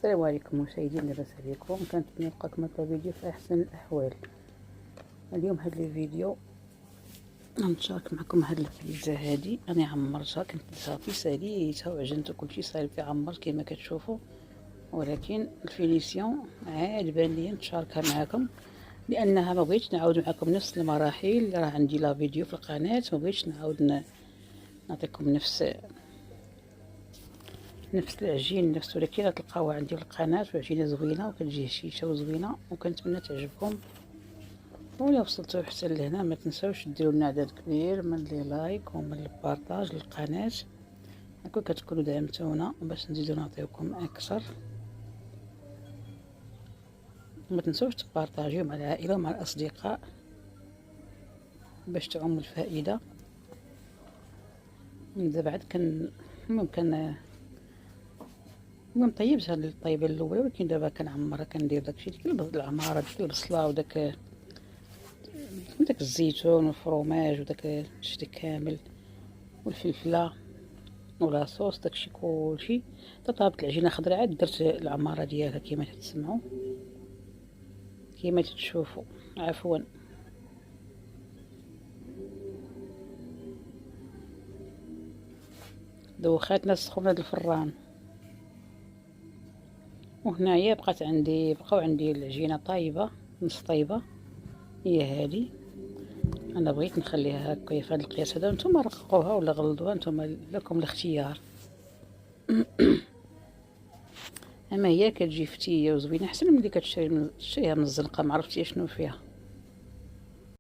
السلام عليكم مشاهدين، لاباس عليكم؟ كنتمنى نلقاكم هذا فيديو في احسن الاحوال. اليوم هذا الفيديو غنتشارك معكم هذه البيتزا. هذه انا عمرتها، كنت صافي ساليتها وعجنت وكلشي صافي عمرت كما كتشوفوا، ولكن الفينيسيون عاد بان لي نتشاركها معكم لانها ما بغيتش نعاود معكم نفس المراحل. راه عندي لا فيديو في القناه، ما بغيتش نعاود نعطيكم نفس العجين نفسه، ولكن تلقاوها عندي في القناه وعجينه زوينه وكتجي هشيشه وزوينه، وكنتمنى تعجبكم. ولا وصلتوا حتى لهنا ما تنساوش ديروا لنا عدد كبير من لي لايك ومن البارطاج للقناه، هكا كتكونوا دعمتونا باش نزيدو نعطيوكم اكثر. ما تنسوش تبارطاجيو مع العائله ومع الاصدقاء باش تعم الفائده. من بعد ممكن طيبت هاد الطيبه الاولى، ولكن دابا كنعمرها كندير داكشي ديال العماره ديال البصله وداك الزيتون والفرماج وداك الشيء كامل والفلفله ولاصوص، داكشي كلشي. طابت العجينه خضراء عاد درت العماره ديالها كما تسمعوا كما تشوفوا. عفوا دوخاتنا السخونه د الفران. وهنايا بقاو عندي العجينه طايبه نص طايبه، هي هذه. انا بغيت نخليها هكا في هذا القياس هذا، نتوما رققوها ولا غلظوها، نتوما لكم الاختيار. اما هي كتجي فتيه وزوينه احسن من اللي كتشريها من الزنقه، ما عرفتي شنو فيها.